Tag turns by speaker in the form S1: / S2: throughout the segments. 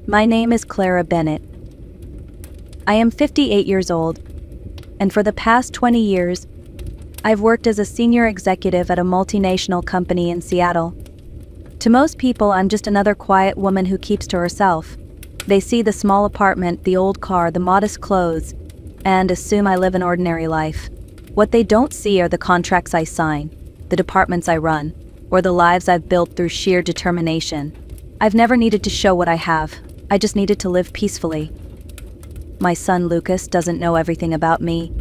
S1: My name is Clara Bennett. I am 58 years old, and for the past 20 years, I've worked as a senior executive at a multinational company in Seattle. To most people, I'm just another quiet woman who keeps to herself. They see the small apartment, the old car, the modest clothes, and assume I live an ordinary life. What they don't see are the contracts I sign, the departments I run, or the lives I've built through sheer determination. I've never needed to show what I have. I just needed to live peacefully. My son Lucas doesn't know everything about me.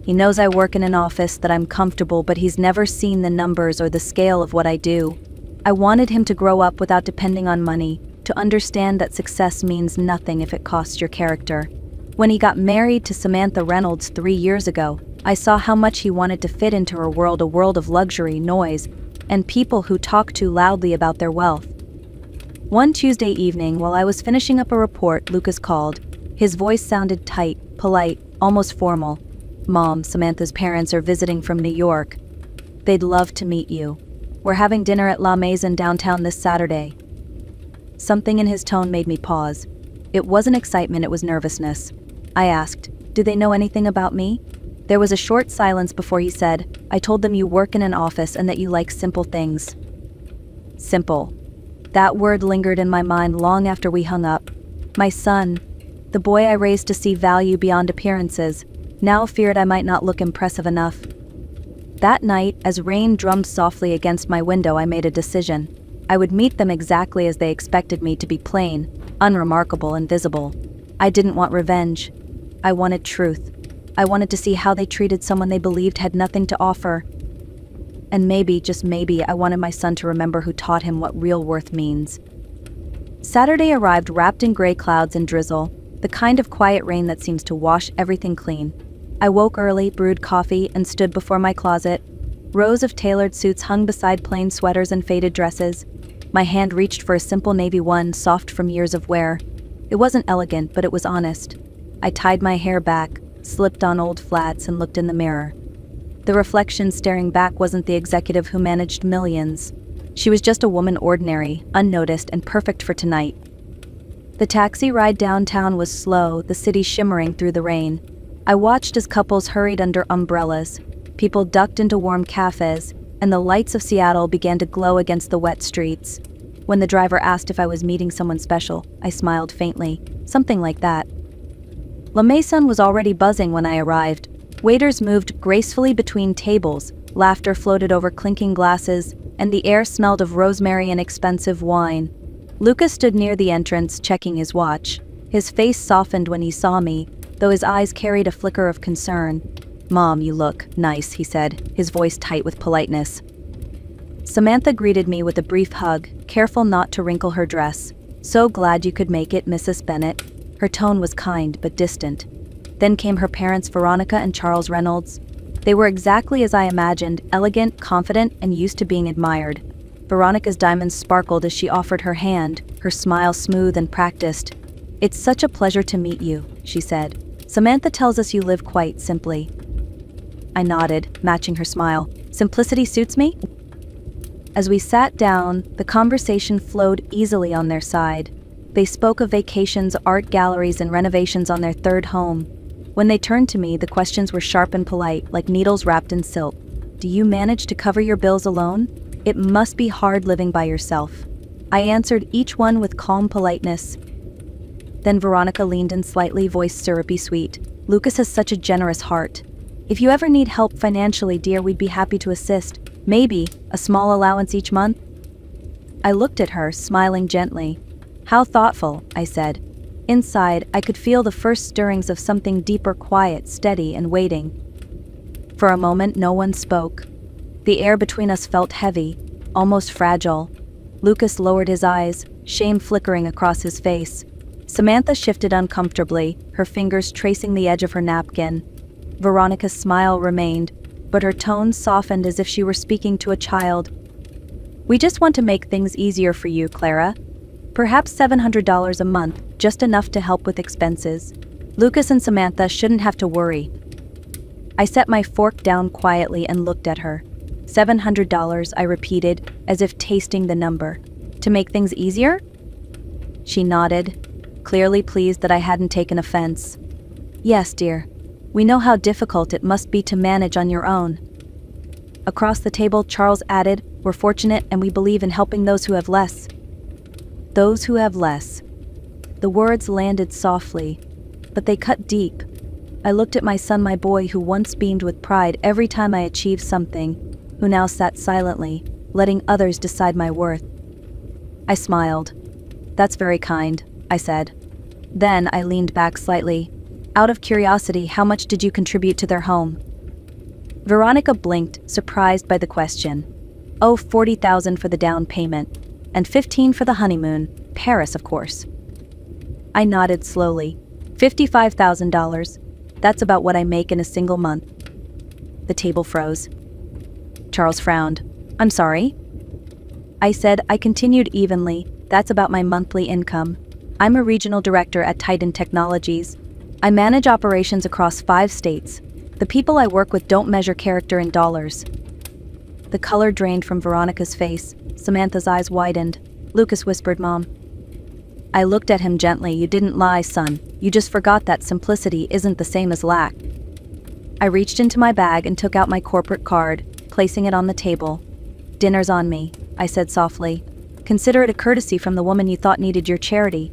S1: He knows I work in an office, that I'm comfortable, but he's never seen the numbers or the scale of what I do. I wanted him to grow up without depending on money, to understand that success means nothing if it costs your character. When he got married to Samantha Reynolds 3 years ago, I saw how much he wanted to fit into her world, a world of luxury, noise, and people who talk too loudly about their wealth. One Tuesday evening, while I was finishing up a report, Lucas called. His voice sounded tight, polite, almost formal. "Mom, Samantha's parents are visiting from New York. They'd love to meet you. We're having dinner at La Maison downtown this Saturday." Something in his tone made me pause. It wasn't excitement, it was nervousness. I asked, "Do they know anything about me?" There was a short silence before he said, "I told them you work in an office and that you like simple things." Simple. That word lingered in my mind long after we hung up. My son, the boy I raised to see value beyond appearances, now feared I might not look impressive enough. That night, as rain drummed softly against my window, I made a decision. I would meet them exactly as they expected me, to be plain, unremarkable, and visible. I didn't want revenge. I wanted truth. I wanted to see how they treated someone they believed had nothing to offer. And maybe, just maybe, I wanted my son to remember who taught him what real worth means. Saturday arrived wrapped in gray clouds and drizzle, the kind of quiet rain that seems to wash everything clean. I woke early, brewed coffee, and stood before my closet. Rows of tailored suits hung beside plain sweaters and faded dresses. My hand reached for a simple navy one, soft from years of wear. It wasn't elegant, but it was honest. I tied my hair back, slipped on old flats, and looked in the mirror. The reflection staring back wasn't the executive who managed millions. She was just a woman, ordinary, unnoticed, and perfect for tonight. The taxi ride downtown was slow, the city shimmering through the rain. I watched as couples hurried under umbrellas, people ducked into warm cafes, and the lights of Seattle began to glow against the wet streets. When the driver asked if I was meeting someone special, I smiled faintly, something like that. La Maison was already buzzing when I arrived. Waiters moved gracefully between tables, laughter floated over clinking glasses, and the air smelled of rosemary and expensive wine. Lucas stood near the entrance, checking his watch. His face softened when he saw me, though his eyes carried a flicker of concern. "Mom, you look nice," he said, his voice tight with politeness. Samantha greeted me with a brief hug, careful not to wrinkle her dress. "So glad you could make it, Mrs. Bennett." Her tone was kind but distant. Then came her parents, Veronica and Charles Reynolds. They were exactly as I imagined, elegant, confident, and used to being admired. Veronica's diamonds sparkled as she offered her hand, her smile smooth and practiced. "It's such a pleasure to meet you," she said. "Samantha tells us you live quite simply." I nodded, matching her smile. "Simplicity suits me?" As we sat down, the conversation flowed easily on their side. They spoke of vacations, art galleries, and renovations on their third home. When they turned to me, the questions were sharp and polite, like needles wrapped in silk. "Do you manage to cover your bills alone? It must be hard living by yourself." I answered each one with calm politeness. Then Veronica leaned in slightly, voice syrupy sweet. "Lucas has such a generous heart. If you ever need help financially, dear, we'd be happy to assist. Maybe a small allowance each month." I looked at her, smiling gently. "How thoughtful," I said. Inside, I could feel the first stirrings of something deeper, quiet, steady, and waiting. For a moment, no one spoke. The air between us felt heavy, almost fragile. Lucas lowered his eyes, shame flickering across his face. Samantha shifted uncomfortably, her fingers tracing the edge of her napkin. Veronica's smile remained, but her tone softened as if she were speaking to a child. "We just want to make things easier for you, Clara. Perhaps $700 a month, just enough to help with expenses. Lucas and Samantha shouldn't have to worry." I set my fork down quietly and looked at her. $700, I repeated, as if tasting the number. "To make things easier?" She nodded. clearly pleased that I hadn't taken offense. Yes, dear. We know how difficult it must be to manage on your own. Across the table, Charles added, we're fortunate and we believe in helping those who have less. Those who have less. The words landed softly, but they cut deep. I looked at my son, my boy, who once beamed with pride every time I achieved something, who now sat silently, letting others decide my worth. I smiled. That's very kind, I said. Then I leaned back slightly. Out of curiosity, how much did you contribute to their home? Veronica blinked, surprised by the question. Oh, $40,000 for the down payment, and $15,000 for the honeymoon, Paris, of course. I nodded slowly. $55,000. That's about what I make in a single month. The table froze. Charles frowned. I'm sorry? I said. I continued evenly. That's about my monthly income. I'm a regional director at Titan Technologies. I manage operations across 5 states. The people I work with don't measure character in dollars. The color drained from Veronica's face. Samantha's eyes widened. Lucas whispered, Mom. I looked at him gently. You didn't lie, son. You just forgot that simplicity isn't the same as lack. I reached into my bag and took out my corporate card, placing it on the table. Dinner's on me, I said softly. Consider it a courtesy from the woman you thought needed your charity.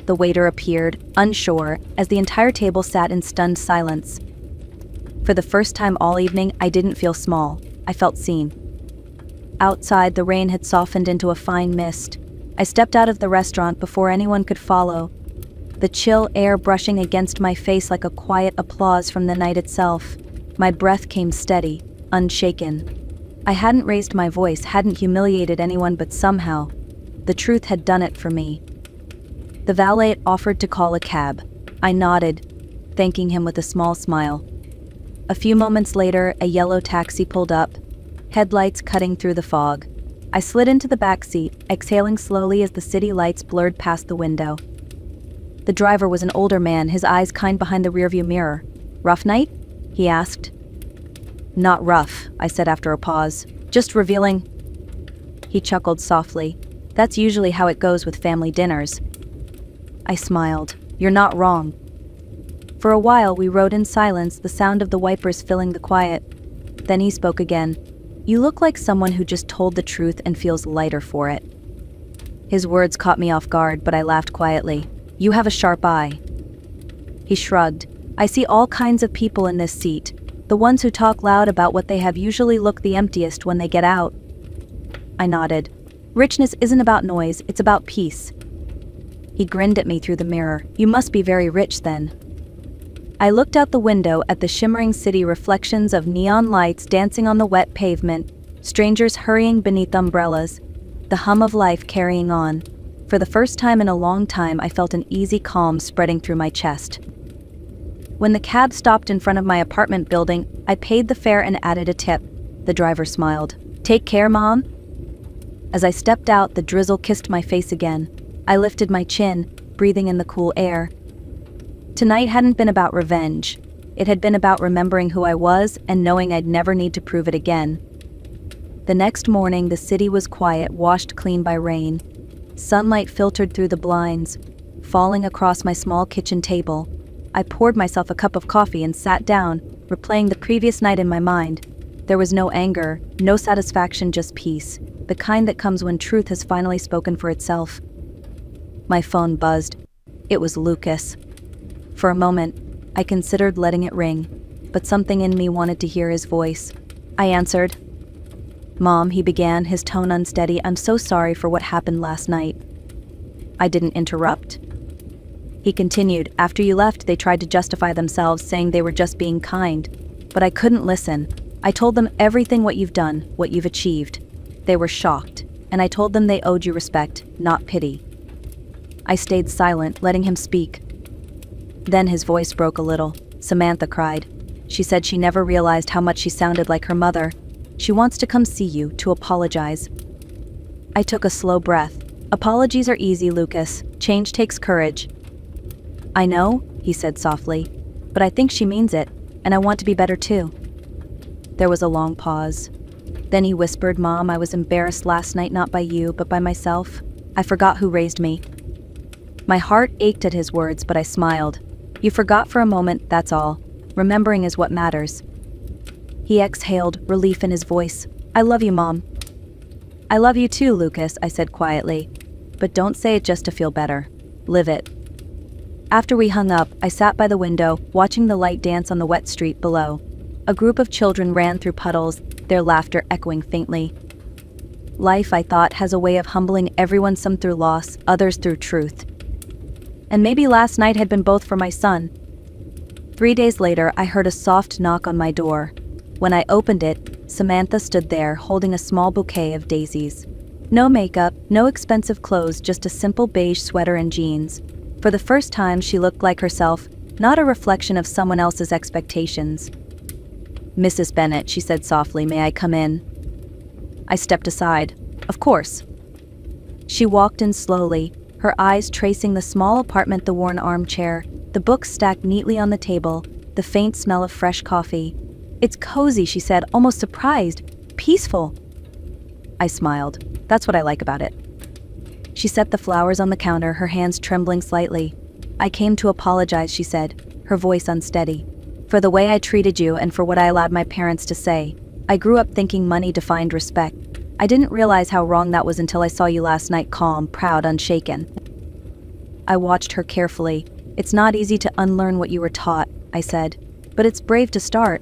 S1: The waiter appeared, unsure, as the entire table sat in stunned silence. For the first time all evening, I didn't feel small. I felt seen. Outside, the rain had softened into a fine mist. I stepped out of the restaurant before anyone could follow, the chill air brushing against my face like a quiet applause from the night itself. My breath came steady, unshaken. I hadn't raised my voice, hadn't humiliated anyone, but somehow, the truth had done it for me. The valet offered to call a cab. I nodded, thanking him with a small smile. A few moments later, a yellow taxi pulled up, headlights cutting through the fog. I slid into the back seat, exhaling slowly as the city lights blurred past the window. The driver was an older man, his eyes kind behind the rearview mirror. Rough night? He asked. Not rough, I said after a pause. Just revealing. He chuckled softly. That's usually how it goes with family dinners. I smiled. You're not wrong. For a while we rode in silence, the sound of the wipers filling the quiet. Then he spoke again. You look like someone who just told the truth and feels lighter for it. His words caught me off guard, but I laughed quietly. You have a sharp eye. He shrugged. I see all kinds of people in this seat. The ones who talk loud about what they have usually look the emptiest when they get out. I nodded. Richness isn't about noise, it's about peace. He grinned at me through the mirror. You must be very rich then. I looked out the window at the shimmering city, reflections of neon lights dancing on the wet pavement, strangers hurrying beneath umbrellas, the hum of life carrying on. For the first time in a long time, I felt an easy calm spreading through my chest. When the cab stopped in front of my apartment building, I paid the fare and added a tip. The driver smiled. Take care, Mom. As I stepped out, the drizzle kissed my face again. I lifted my chin, breathing in the cool air. Tonight hadn't been about revenge. It had been about remembering who I was and knowing I'd never need to prove it again. The next morning, the city was quiet, washed clean by rain. Sunlight filtered through the blinds, falling across my small kitchen table. I poured myself a cup of coffee and sat down, replaying the previous night in my mind. There was no anger, no satisfaction, just peace, the kind that comes when truth has finally spoken for itself. My phone buzzed. It was Lucas. For a moment, I considered letting it ring, but something in me wanted to hear his voice. I answered. Mom, he began, his tone unsteady. I'm so sorry for what happened last night. I didn't interrupt. He continued. After you left, they tried to justify themselves, saying they were just being kind. But I couldn't listen. I told them everything, what you've done, what you've achieved. They were shocked, and I told them they owed you respect, not pity. I stayed silent, letting him speak. Then his voice broke a little. Samantha cried. She said she never realized how much she sounded like her mother. She wants to come see you, to apologize. I took a slow breath. Apologies are easy, Lucas. Change takes courage. I know, he said softly, but I think she means it, and I want to be better too. There was a long pause. Then he whispered, Mom, I was embarrassed last night, not by you, but by myself. I forgot who raised me. My heart ached at his words, but I smiled. You forgot for a moment, that's all. Remembering is what matters. He exhaled, relief in his voice. I love you, Mom. I love you too, Lucas, I said quietly. But don't say it just to feel better. Live it. After we hung up, I sat by the window, watching the light dance on the wet street below. A group of children ran through puddles, their laughter echoing faintly. Life, I thought, has a way of humbling everyone, some through loss, others through truth. And maybe last night had been both for my son. 3 days later, I heard a soft knock on my door. When I opened it, Samantha stood there, holding a small bouquet of daisies. No makeup, no expensive clothes, just a simple beige sweater and jeans. For the first time, she looked like herself, not a reflection of someone else's expectations. Mrs. Bennet, she said softly, may I come in? I stepped aside. Of course. She walked in slowly, her eyes tracing the small apartment, the worn armchair, the books stacked neatly on the table, the faint smell of fresh coffee. It's cozy, she said, almost surprised. Peaceful. I smiled. That's what I like about it. She set the flowers on the counter, her hands trembling slightly. I came to apologize, she said, her voice unsteady. For the way I treated you and for what I allowed my parents to say. I grew up thinking money defined respect. I didn't realize how wrong that was until I saw you last night, calm, proud, unshaken. I watched her carefully. It's not easy to unlearn what you were taught, I said. But it's brave to start.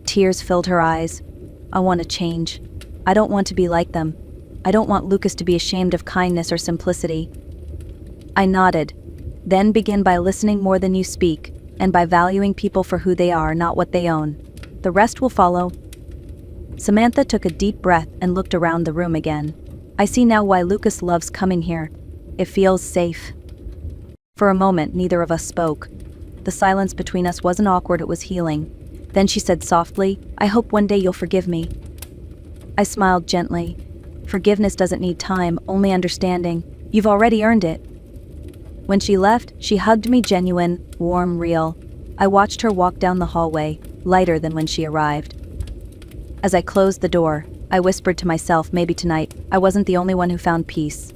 S1: Tears filled her eyes. I want to change. I don't want to be like them. I don't want Lucas to be ashamed of kindness or simplicity. I nodded. Then begin by listening more than you speak, and by valuing people for who they are, not what they own. The rest will follow. Samantha took a deep breath and looked around the room again. I see now why Lucas loves coming here. It feels safe. For a moment, neither of us spoke. The silence between us wasn't awkward, it was healing. Then she said softly, I hope one day you'll forgive me. I smiled gently. Forgiveness doesn't need time, only understanding. You've already earned it. When she left, she hugged me, genuine, warm, real. I watched her walk down the hallway, lighter than when she arrived. As I closed the door, I whispered to myself, maybe tonight, I wasn't the only one who found peace.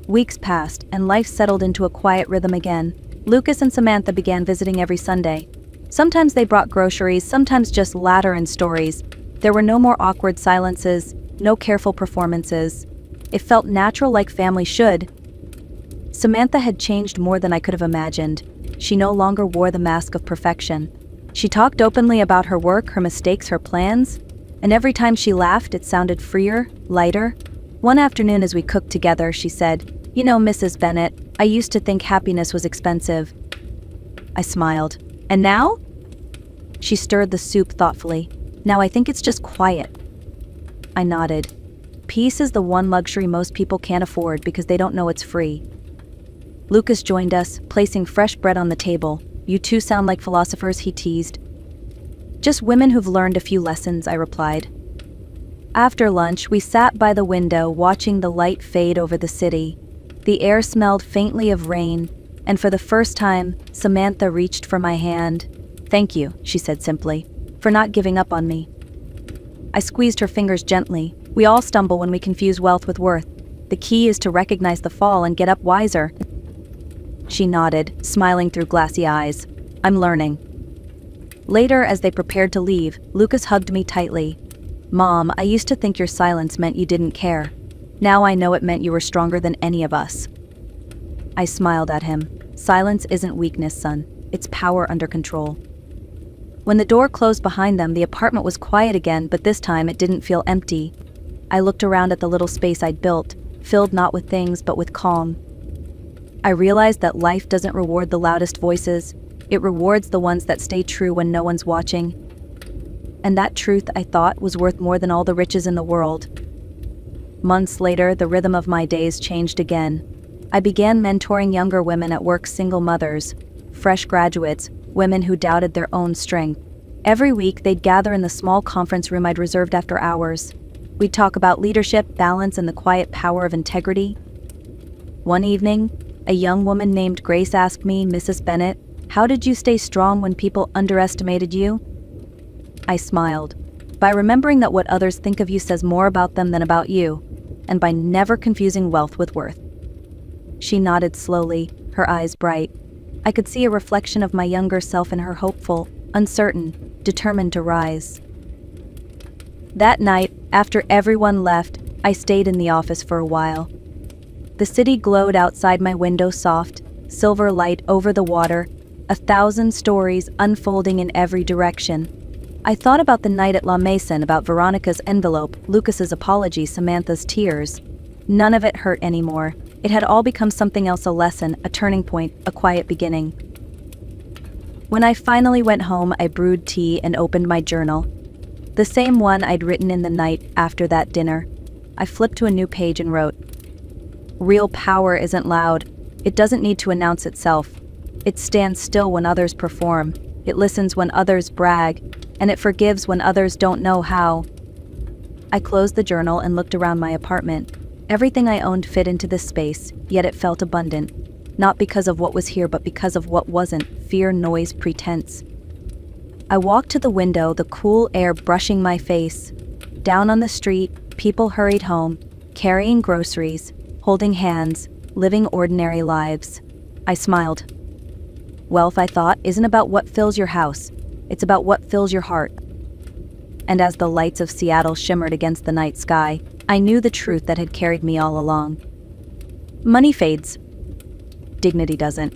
S1: Weeks passed, and life settled into a quiet rhythm again. Lucas and Samantha began visiting every Sunday. Sometimes they brought groceries, sometimes just laughter and stories. There were no more awkward silences, no careful performances. It felt natural, like family should. Samantha had changed more than I could have imagined. She no longer wore the mask of perfection. She talked openly about her work, her mistakes, her plans, and every time she laughed, it sounded freer, lighter. One afternoon as we cooked together, she said, You know, Mrs. Bennet, I used to think happiness was expensive. I smiled. And now? She stirred the soup thoughtfully. Now I think it's just quiet. I nodded. Peace is the one luxury most people can't afford because they don't know it's free. Lucas joined us, placing fresh bread on the table. You two sound like philosophers, he teased. Just women who've learned a few lessons, I replied. After lunch, we sat by the window watching the light fade over the city. The air smelled faintly of rain, and for the first time, Samantha reached for my hand. Thank you, she said simply, for not giving up on me. I squeezed her fingers gently. We all stumble when we confuse wealth with worth. The key is to recognize the fall and get up wiser. She nodded, smiling through glassy eyes. I'm learning. Later, as they prepared to leave, Lucas hugged me tightly. Mom, I used to think your silence meant you didn't care. Now I know it meant you were stronger than any of us. I smiled at him. Silence isn't weakness, son. It's power under control. When the door closed behind them, the apartment was quiet again, but this time it didn't feel empty. I looked around at the little space I'd built, filled not with things, but with calm. I realized that life doesn't reward the loudest voices. It rewards the ones that stay true when no one's watching. And that truth, I thought, was worth more than all the riches in the world. Months later, the rhythm of my days changed again. I began mentoring younger women at work, single mothers, fresh graduates, women who doubted their own strength. Every week, they'd gather in the small conference room I'd reserved after hours. We'd talk about leadership, balance, and the quiet power of integrity. One evening, a young woman named Grace asked me, Mrs. Bennet, how did you stay strong when people underestimated you? I smiled. By remembering that what others think of you says more about them than about you, and by never confusing wealth with worth. She nodded slowly, her eyes bright. I could see a reflection of my younger self in her, hopeful, uncertain, determined to rise. That night, after everyone left, I stayed in the office for a while. The city glowed outside my window, soft, silver light over the water, 1,000 stories unfolding in every direction. I thought about the night at La Mason, about Veronica's envelope, Lucas's apology, Samantha's tears. None of it hurt anymore. It had all become something else, a lesson, a turning point, a quiet beginning. When I finally went home, I brewed tea and opened my journal. The same one I'd written in the night after that dinner. I flipped to a new page and wrote, "Real power isn't loud. It doesn't need to announce itself. It stands still when others perform. It listens when others brag. And it forgives when others don't know how." I closed the journal and looked around my apartment. Everything I owned fit into this space, yet it felt abundant. Not because of what was here, but because of what wasn't: fear, noise, pretense. I walked to the window, the cool air brushing my face. Down on the street, people hurried home, carrying groceries, holding hands, living ordinary lives. I smiled. Wealth, I thought, isn't about what fills your house. It's about what fills your heart. And as the lights of Seattle shimmered against the night sky, I knew the truth that had carried me all along. Money fades. Dignity doesn't.